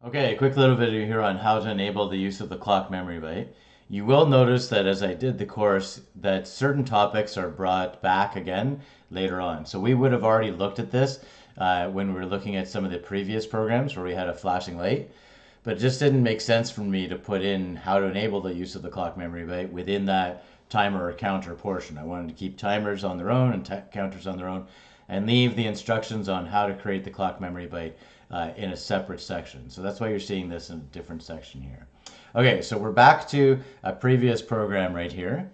Okay, a quick little video here on how to enable the use of the clock memory byte. You will notice that as I did the course that certain topics are brought back again later on. So we would have already looked at this when we were looking at some of the previous programs where we had a flashing light, but it just didn't make sense for me to put in how to enable the use of the clock memory byte within that timer or counter portion. I wanted to keep timers on their own and counters on their own and leave the instructions on how to create the clock memory byte in a separate section. So that's why you're seeing this in a different section here. Okay, so we're back to a previous program right here.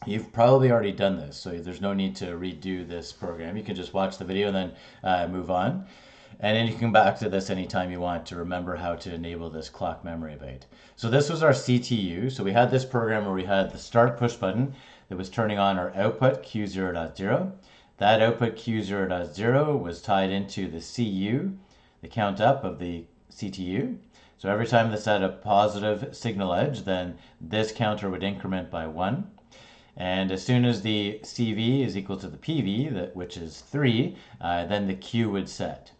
You've probably already done this, so there's no need to redo this program. You can just watch the video and then move on. And then you can come back to this anytime you want to remember how to enable this clock memory byte. So this was our CTU. So we had this program where we had the start push button that was turning on our output Q0.0. That output Q0.0 was tied into the CU, the count up of the CTU. So every time this had a positive signal edge, then this counter would increment by 1. And as soon as the CV is equal to the PV, which is 3, then the Q would set.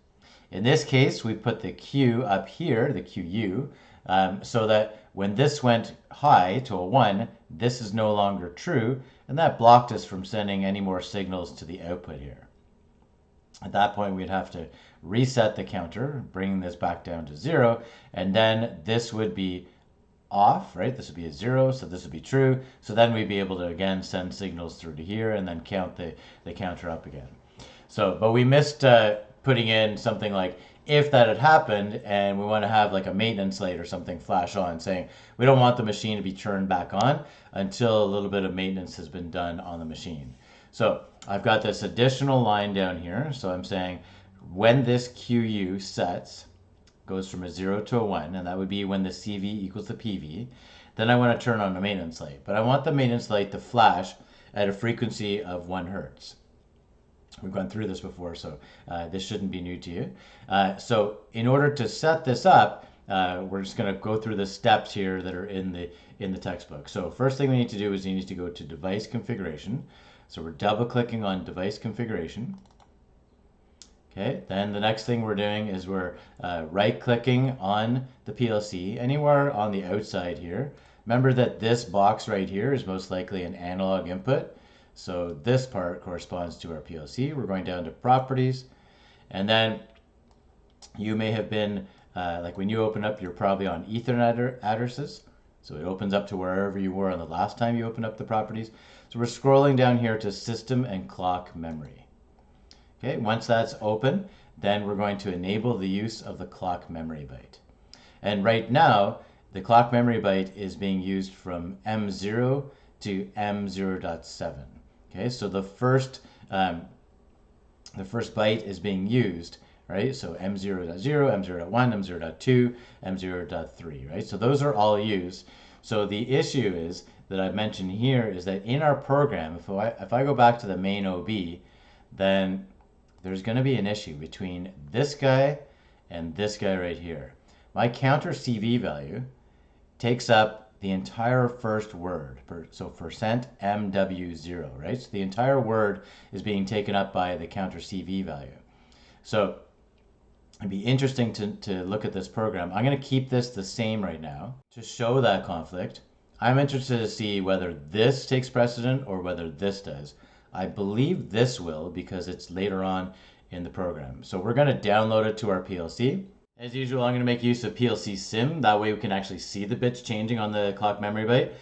In this case, we put the Q up here, the QU, so that when this went high to a 1, this is no longer true, and that blocked us from sending any more signals to the output here. At that point, we'd have to reset the counter, bringing this back down to 0, and then this would be off, right? This would be a 0, so this would be true. So then we'd be able to again send signals through to here and then count the counter up again. So, but we missed putting in something like if that had happened and we want to have like a maintenance light or something flash on saying we don't want the machine to be turned back on until a little bit of maintenance has been done on the machine. So I've got this additional line down here. So I'm saying when this QU sets, goes from a 0 to a 1, and that would be when the CV equals the PV, then I want to turn on the maintenance light. But I want the maintenance light to flash at a frequency of 1 hertz. We've gone through this before, so this shouldn't be new to you. So in order to set this up, we're just going to go through the steps here that are in the textbook. So first thing we need to do is you need to go to device configuration. So we're double clicking on device configuration. Okay, then the next thing we're doing is we're right clicking on the PLC anywhere on the outside here. Remember that this box right here is most likely an analog input. So this part corresponds to our PLC. We're going down to properties, and then you may have been, like when you open up, you're probably on Ethernet addresses. So it opens up to wherever you were on the last time you opened up the properties. So we're scrolling down here to system and clock memory. Okay, once that's open, then we're going to enable the use of the clock memory byte. And right now, the clock memory byte is being used from M0 to M0.7. Okay, so the first byte is being used, right? So M0.0, M0.1, M0.2, M0.3, right? So those are all used. So the issue is that I've mentioned here is that in our program, if I go back to the main OB, then there's going to be an issue between this guy and this guy right here. My counter CV value takes up the entire first word, so %MW0, right? So the entire word is being taken up by the counter CV value. So it'd be interesting to look at this program. I'm going to keep this the same right now to show that conflict. I'm interested to see whether this takes precedent or whether this does. I believe this will because it's later on in the program. So we're going to download it to our PLC. As usual, I'm going to make use of PLC Sim. That way we can actually see the bits changing on the clock memory byte.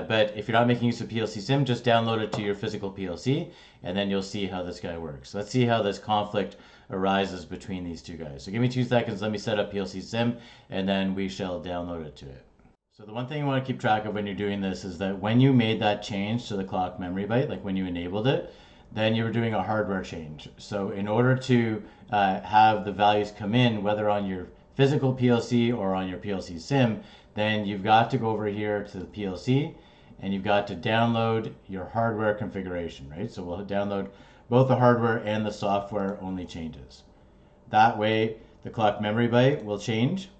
But if you're not making use of PLC Sim, just download it to your physical PLC, and then you'll see how this guy works. Let's see how this conflict arises between these two guys. So give me 2 seconds. Let me set up PLC Sim, and then we shall download it to it. So the one thing you want to keep track of when you're doing this is that when you made that change to the clock memory byte, like when you enabled it, then you were doing a hardware change. So in order to have the values come in, whether on your physical PLC or on your PLC Sim, then you've got to go over here to the PLC and you've got to download your hardware configuration, right? So we'll download both the hardware and the software only changes. That way the clock memory byte will change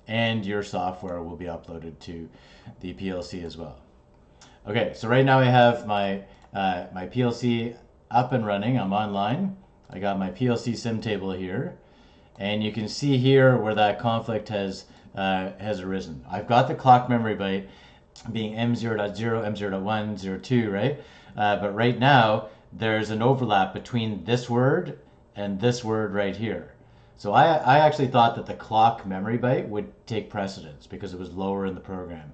and your software will be uploaded to the PLC as well. Okay, so right now I have my PLC up and running. I'm online. I got my PLC sim table here, And you can see here where that conflict has arisen. I've got the clock memory byte being M0.0, M0.1, 02, right? But right now, there's an overlap between this word and this word right here. So I actually thought that the clock memory byte would take precedence because it was lower in the program.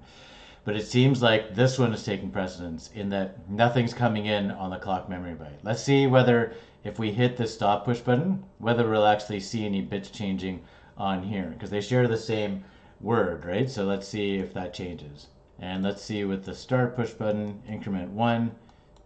But it seems like this one is taking precedence in that nothing's coming in on the clock memory byte. Let's see whether if we hit the stop push button, whether we'll actually see any bits changing on here because they share the same word, right? So let's see if that changes. And let's see with the start push button, increment 1,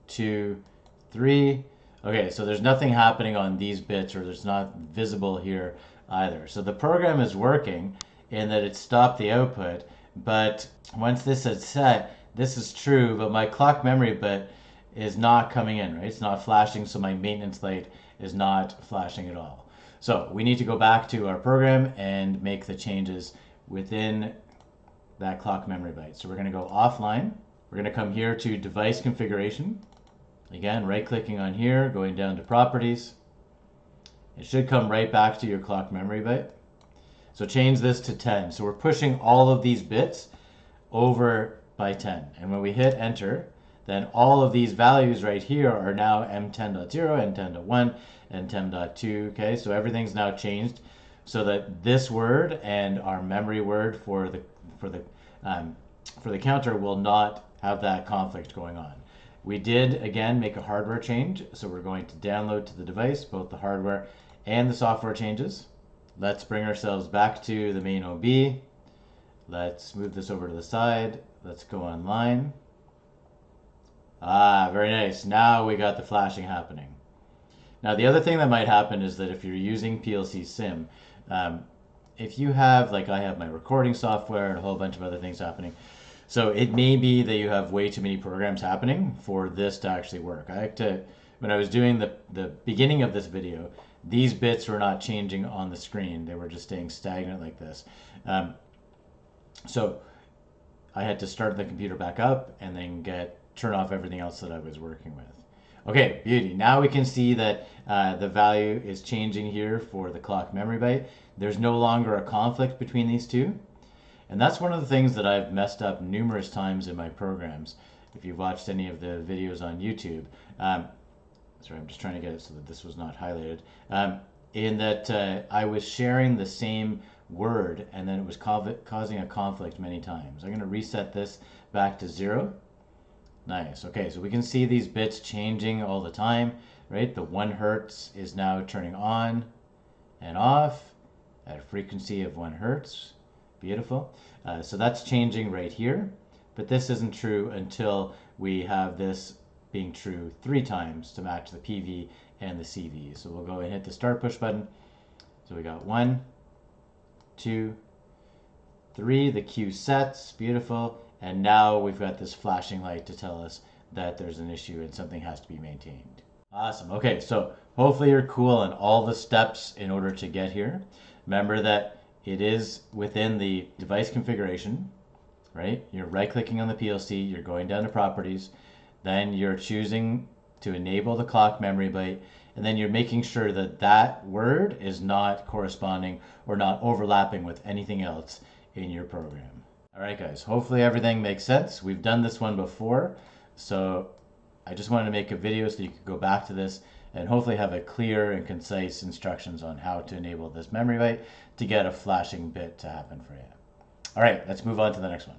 2, 3. Okay, so there's nothing happening on these bits, or there's not visible here either. So the program is working in that it stopped the output, but once this is set, this is true, but my clock memory bit is not coming in, right? It's not flashing, so my maintenance light is not flashing at all. So we need to go back to our program and make the changes within that clock memory byte. So we're going to go offline. We're going to come here to device configuration. Again, right clicking on here, going down to properties. It should come right back to your clock memory byte. So change this to 10. So we're pushing all of these bits over by 10. And when we hit enter, then all of these values right here are now M10.0, M10.1, and M10.2. Okay, so everything's now changed so that this word and our memory word for the counter will not have that conflict going on. We did again make a hardware change, so we're going to download to the device both the hardware and the software changes. Let's bring ourselves back to the main OB. Let's move this over to the side. Let's go online. Ah, very nice. Now we got the flashing happening. Now the other thing that might happen is that if you're using PLC Sim, if you have, like I have my recording software and a whole bunch of other things happening, so it may be that you have way too many programs happening for this to actually work. When I was doing the beginning of this video, these bits were not changing on the screen. They were just staying stagnant like this. So I had to start the computer back up and then turn off everything else that I was working with. Okay, beauty. Now we can see that the value is changing here for the clock memory byte. There's no longer a conflict between these two. And that's one of the things that I've messed up numerous times in my programs. If you've watched any of the videos on YouTube, sorry, I'm just trying to get it so that this was not highlighted, in that I was sharing the same word and then it was causing a conflict many times. I'm going to reset this back to 0. Nice. Okay, so we can see these bits changing all the time, right? The 1 hertz is now turning on and off at a frequency of 1 hertz. Beautiful. So that's changing right here, but this isn't true until we have this being true 3 times to match the PV and the CV. So we'll go and hit the start push button. So we got 1, 2, 3, the Q sets, beautiful. And now we've got this flashing light to tell us that there's an issue and something has to be maintained. Awesome. Okay, so hopefully you're cool on all the steps in order to get here. Remember that it is within the device configuration, right? You're right-clicking on the PLC, you're going down to properties, then you're choosing to enable the clock memory byte, and then you're making sure that that word is not corresponding or not overlapping with anything else in your program. All right, guys, hopefully everything makes sense. We've done this one before, so I just wanted to make a video so you could go back to this and hopefully have a clear and concise instructions on how to enable this memory byte to get a flashing bit to happen for you. All right, let's move on to the next one.